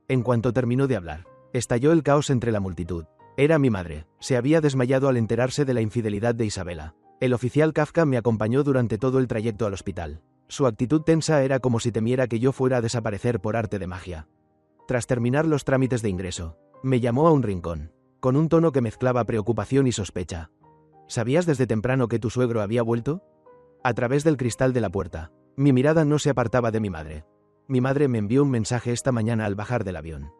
En cuanto terminó de hablar, estalló el caos entre la multitud. Era mi madre. Se había desmayado al enterarse de la infidelidad de Isabela. El oficial Kafka me acompañó durante todo el trayecto al hospital. Su actitud tensa era como si temiera que yo fuera a desaparecer por arte de magia. Tras terminar los trámites de ingreso, me llamó a un rincón, con un tono que mezclaba preocupación y sospecha. ¿Sabías desde temprano que tu suegro había vuelto? A través del cristal de la puerta, mi mirada no se apartaba de mi madre. Mi madre me envió un mensaje esta mañana al bajar del avión.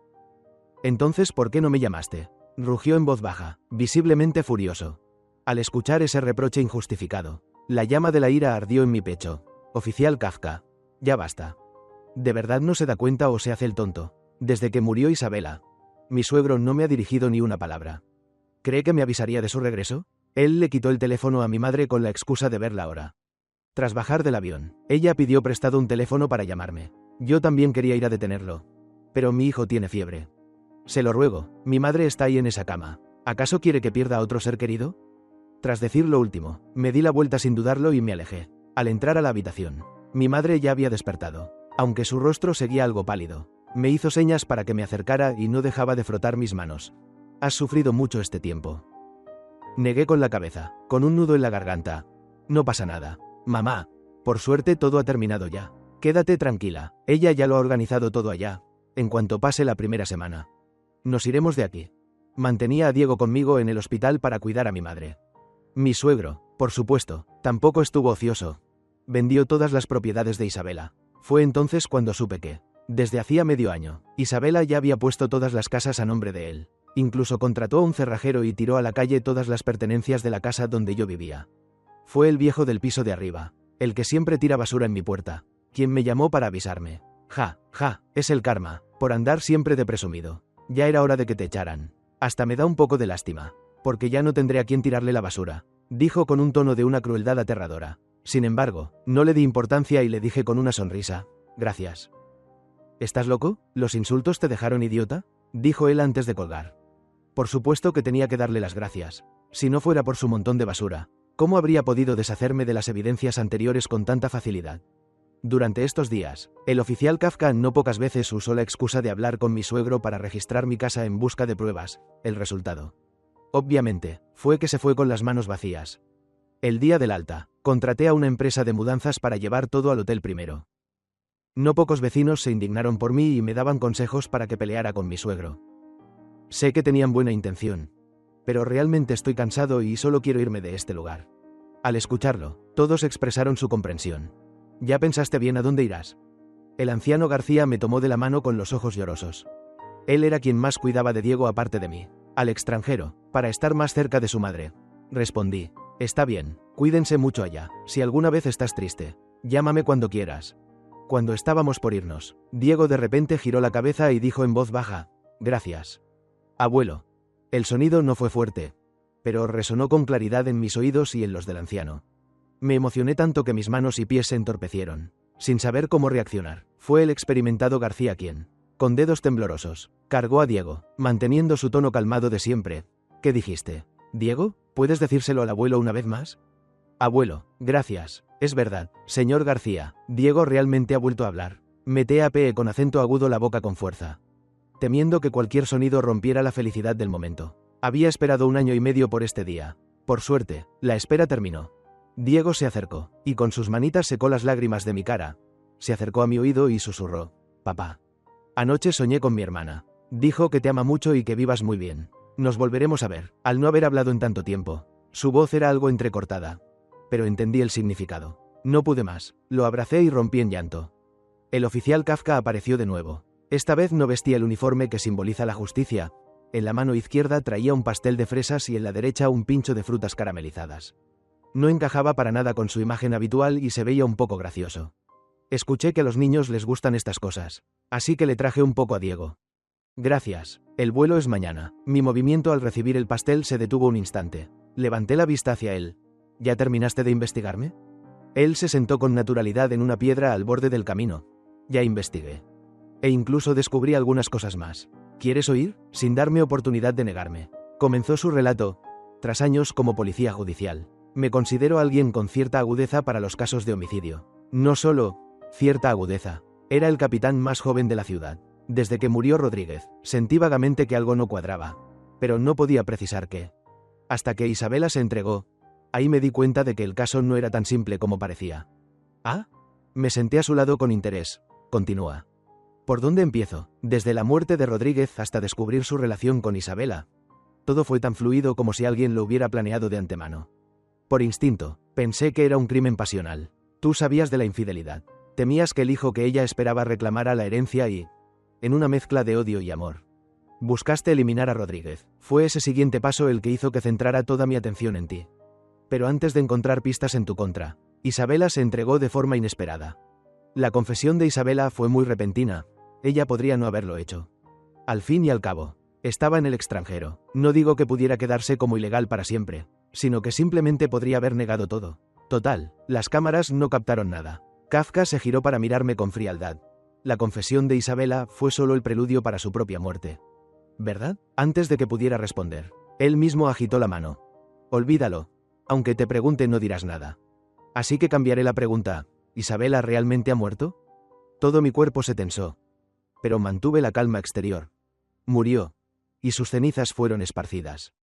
Entonces, ¿por qué no me llamaste? Rugió en voz baja, visiblemente furioso. Al escuchar ese reproche injustificado, la llama de la ira ardió en mi pecho. Oficial Kafka, ya basta. ¿De verdad no se da cuenta o se hace el tonto? Desde que murió Isabela, mi suegro no me ha dirigido ni una palabra. ¿Cree que me avisaría de su regreso? Él le quitó el teléfono a mi madre con la excusa de verla ahora. Tras bajar del avión, ella pidió prestado un teléfono para llamarme. Yo también quería ir a detenerlo. Pero mi hijo tiene fiebre. Se lo ruego, mi madre está ahí en esa cama. ¿Acaso quiere que pierda a otro ser querido? Tras decir lo último, me di la vuelta sin dudarlo y me alejé. Al entrar a la habitación, mi madre ya había despertado, aunque su rostro seguía algo pálido. Me hizo señas para que me acercara y no dejaba de frotar mis manos. ¿Has sufrido mucho este tiempo? Negué con la cabeza, con un nudo en la garganta. No pasa nada. Mamá, por suerte todo ha terminado ya. Quédate tranquila, ella ya lo ha organizado todo allá. En cuanto pase la primera semana, nos iremos de aquí. Mantenía a Diego conmigo en el hospital para cuidar a mi madre. Mi suegro, por supuesto, tampoco estuvo ocioso. Vendió todas las propiedades de Isabela. Fue entonces cuando supe que, desde hacía medio año, Isabela ya había puesto todas las casas a nombre de él. Incluso contrató a un cerrajero y tiró a la calle todas las pertenencias de la casa donde yo vivía. Fue el viejo del piso de arriba, el que siempre tira basura en mi puerta, quien me llamó para avisarme. Ja, es el karma, por andar siempre de presumido. Ya era hora de que te echaran. Hasta me da un poco de lástima, porque ya no tendré a quién tirarle la basura, dijo con un tono de una crueldad aterradora. Sin embargo, no le di importancia y le dije con una sonrisa: gracias. ¿Estás loco? ¿Los insultos te dejaron idiota?, dijo él antes de colgar. Por supuesto que tenía que darle las gracias. Si no fuera por su montón de basura, ¿cómo habría podido deshacerme de las evidencias anteriores con tanta facilidad? Durante estos días, el oficial Kafka no pocas veces usó la excusa de hablar con mi suegro para registrar mi casa en busca de pruebas. El resultado, obviamente, fue que se fue con las manos vacías. El día del alta, contraté a una empresa de mudanzas para llevar todo al hotel primero. No pocos vecinos se indignaron por mí y me daban consejos para que peleara con mi suegro. Sé que tenían buena intención, pero realmente estoy cansado y solo quiero irme de este lugar. Al escucharlo, todos expresaron su comprensión. ¿Ya pensaste bien a dónde irás? El anciano García me tomó de la mano con los ojos llorosos. Él era quien más cuidaba de Diego aparte de mí. Al extranjero, para estar más cerca de su madre. Respondí: está bien, cuídense mucho allá. Si alguna vez estás triste, llámame cuando quieras. Cuando estábamos por irnos, Diego de repente giró la cabeza y dijo en voz baja: gracias, abuelo. El sonido no fue fuerte, pero resonó con claridad en mis oídos y en los del anciano. Me emocioné tanto que mis manos y pies se entorpecieron. Sin saber cómo reaccionar, fue el experimentado García quien, Con dedos temblorosos, cargó a Diego, manteniendo su tono calmado de siempre. ¿Qué dijiste? ¿Diego? ¿Puedes decírselo al abuelo una vez más? Abuelo, gracias. Es verdad, señor García. Diego realmente ha vuelto a hablar. Me tapeé con acento agudo la boca con fuerza, temiendo que cualquier sonido rompiera la felicidad del momento. Había esperado 1 año y medio por este día. Por suerte, la espera terminó. Diego se acercó, y con sus manitas secó las lágrimas de mi cara. Se acercó a mi oído y susurró. Papá. Anoche soñé con mi hermana. Dijo que te ama mucho y que vivas muy bien. Nos volveremos a ver. Al no haber hablado en tanto tiempo, su voz era algo entrecortada. Pero entendí el significado. No pude más. Lo abracé y rompí en llanto. El oficial Kafka apareció de nuevo. Esta vez no vestía el uniforme que simboliza la justicia. En la mano izquierda traía un pastel de fresas y en la derecha un pincho de frutas caramelizadas. No encajaba para nada con su imagen habitual y se veía un poco gracioso. Escuché que a los niños les gustan estas cosas, así que le traje un poco a Diego. Gracias. El vuelo es mañana. Mi movimiento al recibir el pastel se detuvo un instante. Levanté la vista hacia él. ¿Ya terminaste de investigarme? Él se sentó con naturalidad en una piedra al borde del camino. Ya investigué. E incluso descubrí algunas cosas más. ¿Quieres oír? Sin darme oportunidad de negarme. Comenzó su relato. Tras años como policía judicial, me considero alguien con cierta agudeza para los casos de homicidio. No solo cierta agudeza. Era el capitán más joven de la ciudad. Desde que murió Rodríguez, sentí vagamente que algo no cuadraba. Pero no podía precisar qué. Hasta que Isabela se entregó. Ahí me di cuenta de que el caso no era tan simple como parecía. ¿Ah? Me senté a su lado con interés. Continúa. ¿Por dónde empiezo? Desde la muerte de Rodríguez hasta descubrir su relación con Isabela. Todo fue tan fluido como si alguien lo hubiera planeado de antemano. Por instinto, pensé que era un crimen pasional. Tú sabías de la infidelidad. Temías que el hijo que ella esperaba reclamara la herencia y... en una mezcla de odio y amor. Buscaste eliminar a Rodríguez. Fue ese siguiente paso el que hizo que centrara toda mi atención en ti. Pero antes de encontrar pistas en tu contra, Isabela se entregó de forma inesperada. La confesión de Isabela fue muy repentina. Ella podría no haberlo hecho. Al fin y al cabo, estaba en el extranjero. No digo que pudiera quedarse como ilegal para siempre, sino que simplemente podría haber negado todo. Total, las cámaras no captaron nada. Kafka se giró para mirarme con frialdad. La confesión de Isabela fue solo el preludio para su propia muerte. ¿Verdad? Antes de que pudiera responder, él mismo agitó la mano. Olvídalo. Aunque te pregunte no dirás nada. Así que cambiaré la pregunta. ¿Isabela realmente ha muerto? Todo mi cuerpo se tensó. Pero mantuve la calma exterior. Murió. Y sus cenizas fueron esparcidas.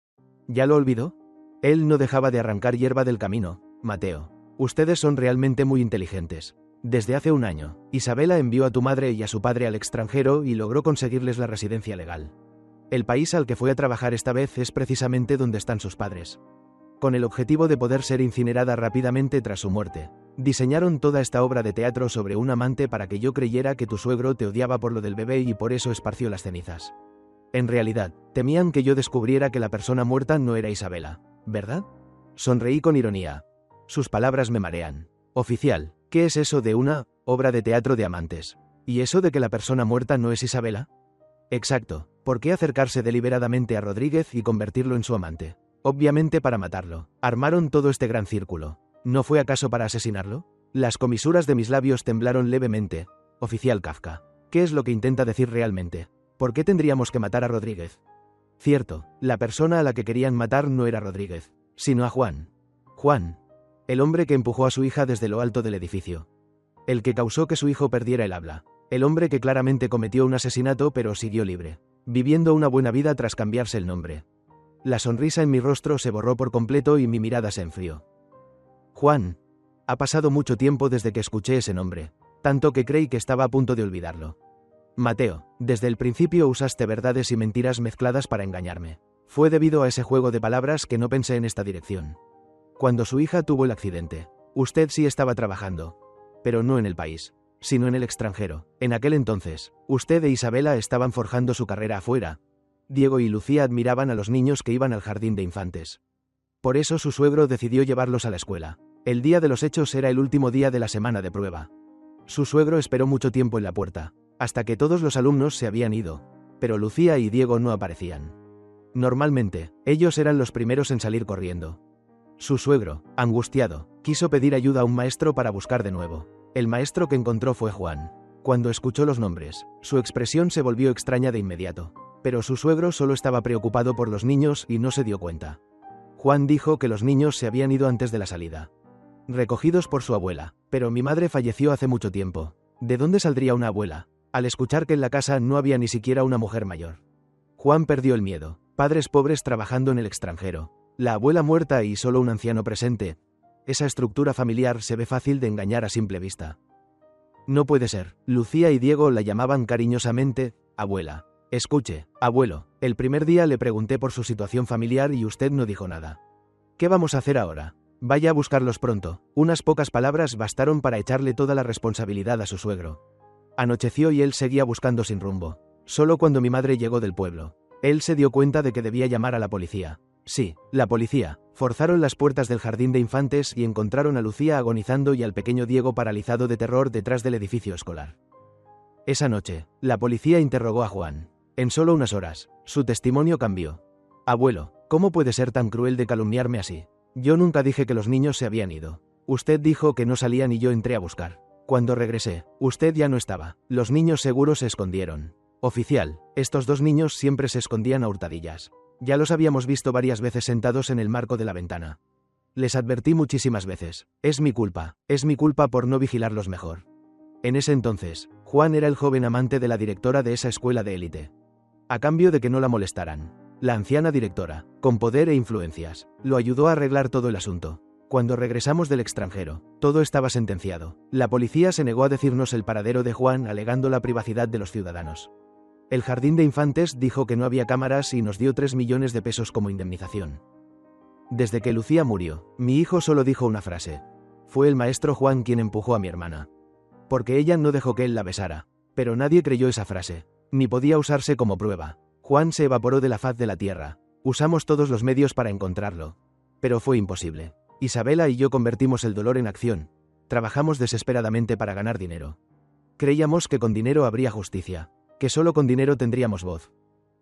¿Ya lo olvidó? Él no dejaba de arrancar hierba del camino. Mateo. Ustedes son realmente muy inteligentes. Desde hace 1 año, Isabela envió a tu madre y a su padre al extranjero y logró conseguirles la residencia legal. El país al que fue a trabajar esta vez es precisamente donde están sus padres. Con el objetivo de poder ser incinerada rápidamente tras su muerte, diseñaron toda esta obra de teatro sobre un amante para que yo creyera que tu suegro te odiaba por lo del bebé y por eso esparció las cenizas. En realidad, temían que yo descubriera que la persona muerta no era Isabela, ¿verdad? Sonreí con ironía. Sus palabras me marean. Oficial, ¿qué es eso de una obra de teatro de amantes? ¿Y eso de que la persona muerta no es Isabela? Exacto. ¿Por qué acercarse deliberadamente a Rodríguez y convertirlo en su amante? Obviamente para matarlo. Armaron todo este gran círculo. ¿No fue acaso para asesinarlo? Las comisuras de mis labios temblaron levemente. Oficial Kafka, ¿qué es lo que intenta decir realmente? ¿Por qué tendríamos que matar a Rodríguez? Cierto, la persona a la que querían matar no era Rodríguez, sino a Juan. Juan. El hombre que empujó a su hija desde lo alto del edificio. El que causó que su hijo perdiera el habla. El hombre que claramente cometió un asesinato pero siguió libre, viviendo una buena vida tras cambiarse el nombre. La sonrisa en mi rostro se borró por completo y mi mirada se enfrió. Juan. Ha pasado mucho tiempo desde que escuché ese nombre, tanto que creí que estaba a punto de olvidarlo. Mateo, desde el principio usaste verdades y mentiras mezcladas para engañarme. Fue debido a ese juego de palabras que no pensé en esta dirección. Cuando su hija tuvo el accidente, usted sí estaba trabajando, pero no en el país, sino en el extranjero. En aquel entonces, usted e Isabela estaban forjando su carrera afuera. Diego y Lucía admiraban a los niños que iban al jardín de infantes. Por eso su suegro decidió llevarlos a la escuela. El día de los hechos era el último día de la semana de prueba. Su suegro esperó mucho tiempo en la puerta, hasta que todos los alumnos se habían ido, pero Lucía y Diego no aparecían. Normalmente, ellos eran los primeros en salir corriendo. Su suegro, angustiado, quiso pedir ayuda a un maestro para buscar de nuevo. El maestro que encontró fue Juan. Cuando escuchó los nombres, su expresión se volvió extraña de inmediato. Pero su suegro solo estaba preocupado por los niños y no se dio cuenta. Juan dijo que los niños se habían ido antes de la salida, recogidos por su abuela. Pero mi madre falleció hace mucho tiempo. ¿De dónde saldría una abuela? Al escuchar que en la casa no había ni siquiera una mujer mayor. Juan perdió el miedo. Padres pobres trabajando en el extranjero. La abuela muerta y solo un anciano presente. Esa estructura familiar se ve fácil de engañar a simple vista. No puede ser. Lucía y Diego la llamaban cariñosamente, abuela. Escuche, abuelo, el primer día le pregunté por su situación familiar y usted no dijo nada. ¿Qué vamos a hacer ahora? Vaya a buscarlos pronto. Unas pocas palabras bastaron para echarle toda la responsabilidad a su suegro. Anocheció y él seguía buscando sin rumbo. Solo cuando mi madre llegó del pueblo, él se dio cuenta de que debía llamar a la policía. Sí, la policía. Forzaron las puertas del jardín de infantes y encontraron a Lucía agonizando y al pequeño Diego paralizado de terror detrás del edificio escolar. Esa noche, la policía interrogó a Juan. En solo unas horas, su testimonio cambió. Abuelo, ¿cómo puede ser tan cruel de calumniarme así? Yo nunca dije que los niños se habían ido. Usted dijo que no salían y yo entré a buscar. Cuando regresé, usted ya no estaba. Los niños seguro se escondieron. Oficial, estos dos niños siempre se escondían a hurtadillas. Ya los habíamos visto varias veces sentados en el marco de la ventana. Les advertí muchísimas veces. Es mi culpa por no vigilarlos mejor. En ese entonces, Juan era el joven amante de la directora de esa escuela de élite. A cambio de que no la molestaran, la anciana directora, con poder e influencias, lo ayudó a arreglar todo el asunto. Cuando regresamos del extranjero, todo estaba sentenciado. La policía se negó a decirnos el paradero de Juan alegando la privacidad de los ciudadanos. El jardín de infantes dijo que no había cámaras y nos dio 3 millones de pesos como indemnización. Desde que Lucía murió, mi hijo solo dijo una frase. Fue el maestro Juan quien empujó a mi hermana. Porque ella no dejó que él la besara. Pero nadie creyó esa frase. Ni podía usarse como prueba. Juan se evaporó de la faz de la tierra. Usamos todos los medios para encontrarlo. Pero fue imposible. Isabela y yo convertimos el dolor en acción. Trabajamos desesperadamente para ganar dinero. Creíamos que con dinero habría justicia. Que solo con dinero tendríamos voz.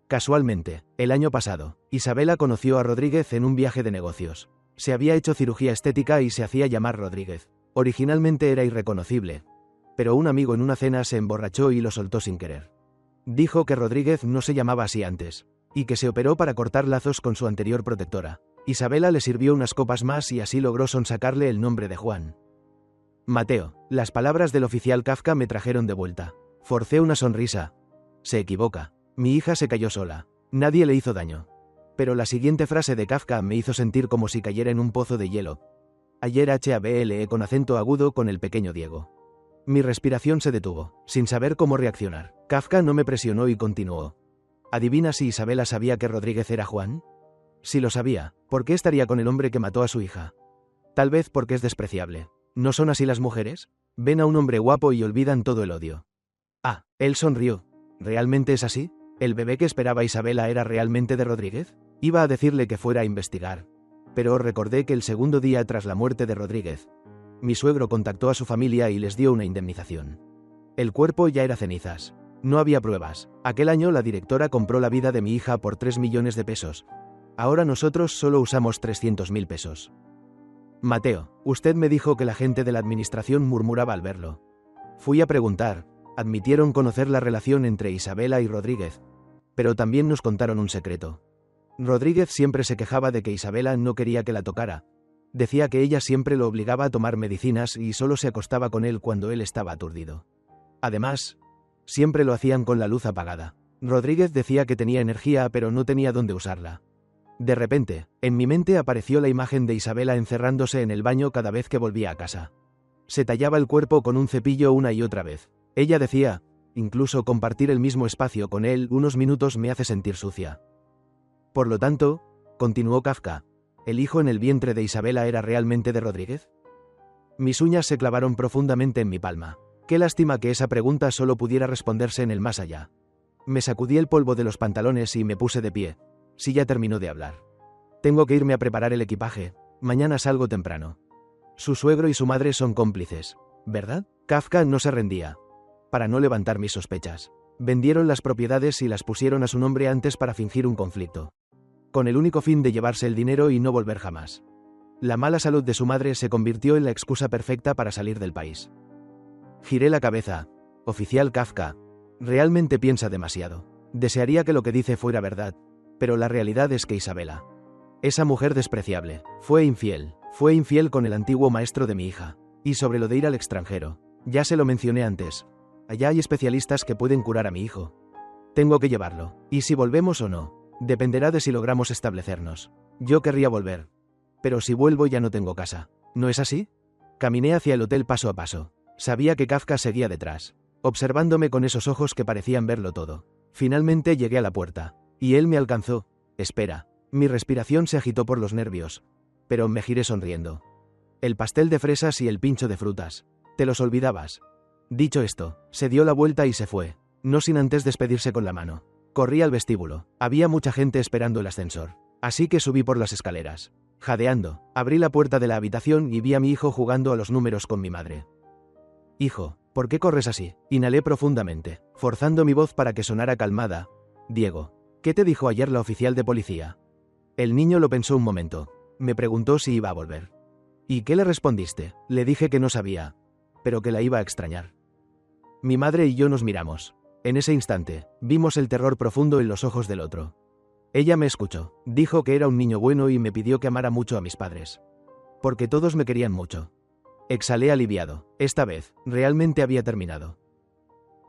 Casualmente, el año pasado, Isabela conoció a Rodríguez en un viaje de negocios. Se había hecho cirugía estética y se hacía llamar Rodríguez. Originalmente era irreconocible. Pero un amigo en una cena se emborrachó y lo soltó sin querer. Dijo que Rodríguez no se llamaba así antes, y que se operó para cortar lazos con su anterior protectora. Isabela le sirvió unas copas más y así logró sonsacarle el nombre de Juan. Mateo, las palabras del oficial Kafka me trajeron de vuelta. Forcé una sonrisa. Se equivoca. Mi hija se cayó sola. Nadie le hizo daño. Pero la siguiente frase de Kafka me hizo sentir como si cayera en un pozo de hielo. Ayer HABLE con acento agudo con el pequeño Diego. Mi respiración se detuvo, sin saber cómo reaccionar. Kafka no me presionó y continuó. ¿Adivina si Isabela sabía que Rodríguez era Juan? Si lo sabía, ¿por qué estaría con el hombre que mató a su hija? Tal vez porque es despreciable. ¿No son así las mujeres? Ven a un hombre guapo y olvidan todo el odio. Ah, él sonrió. ¿Realmente es así? ¿El bebé que esperaba Isabela era realmente de Rodríguez? Iba a decirle que fuera a investigar. Pero recordé que el segundo día tras la muerte de Rodríguez, mi suegro contactó a su familia y les dio una indemnización. El cuerpo ya era cenizas. No había pruebas. Aquel año la directora compró la vida de mi hija por 3 millones de pesos. Ahora nosotros solo usamos 300.000 pesos. Mateo, usted me dijo que la gente de la administración murmuraba al verlo. Fui a preguntar. Admitieron conocer la relación entre Isabela y Rodríguez. Pero también nos contaron un secreto. Rodríguez siempre se quejaba de que Isabela no quería que la tocara. Decía que ella siempre lo obligaba a tomar medicinas y solo se acostaba con él cuando él estaba aturdido. Además, siempre lo hacían con la luz apagada. Rodríguez decía que tenía energía pero no tenía dónde usarla. De repente, en mi mente apareció la imagen de Isabela encerrándose en el baño cada vez que volvía a casa. Se tallaba el cuerpo con un cepillo una y otra vez. Ella decía, incluso compartir el mismo espacio con él unos minutos me hace sentir sucia. Por lo tanto, continuó Kafka, ¿el hijo en el vientre de Isabela era realmente de Rodríguez? Mis uñas se clavaron profundamente en mi palma. Qué lástima que esa pregunta solo pudiera responderse en el más allá. Me sacudí el polvo de los pantalones y me puse de pie. Sí, ya terminó de hablar. Tengo que irme a preparar el equipaje. Mañana salgo temprano. Su suegro y su madre son cómplices, ¿verdad? Kafka no se rendía. Para no levantar mis sospechas, vendieron las propiedades y las pusieron a su nombre antes para fingir un conflicto, con el único fin de llevarse el dinero y no volver jamás. La mala salud de su madre se convirtió en la excusa perfecta para salir del país. Giré la cabeza. Oficial Kafka. Realmente piensa demasiado. Desearía que lo que dice fuera verdad, pero la realidad es que Isabela, esa mujer despreciable, fue infiel con el antiguo maestro de mi hija. Y sobre lo de ir al extranjero, ya se lo mencioné antes. Allá hay especialistas que pueden curar a mi hijo. Tengo que llevarlo, y si volvemos o no, dependerá de si logramos establecernos. Yo querría volver, pero si vuelvo ya no tengo casa. ¿No es así? Caminé hacia el hotel paso a paso. Sabía que Kafka seguía detrás, observándome con esos ojos que parecían verlo todo. Finalmente llegué a la puerta, y él me alcanzó. Espera. Mi respiración se agitó por los nervios, pero me giré sonriendo. El pastel de fresas y el pincho de frutas. Te los olvidabas. Dicho esto, se dio la vuelta y se fue, no sin antes despedirse con la mano. Corrí al vestíbulo. Había mucha gente esperando el ascensor, así que subí por las escaleras. Jadeando, abrí la puerta de la habitación y vi a mi hijo jugando a los números con mi madre. Hijo, ¿por qué corres así? Inhalé profundamente, forzando mi voz para que sonara calmada. Diego, ¿qué te dijo ayer la oficial de policía? El niño lo pensó un momento. Me preguntó si iba a volver. ¿Y qué le respondiste? Le dije que no sabía, pero que la iba a extrañar. Mi madre y yo nos miramos. En ese instante, vimos el terror profundo en los ojos del otro. Ella me escuchó, dijo que era un niño bueno y me pidió que amara mucho a mis padres. Porque todos me querían mucho. Exhalé aliviado. Esta vez, realmente había terminado.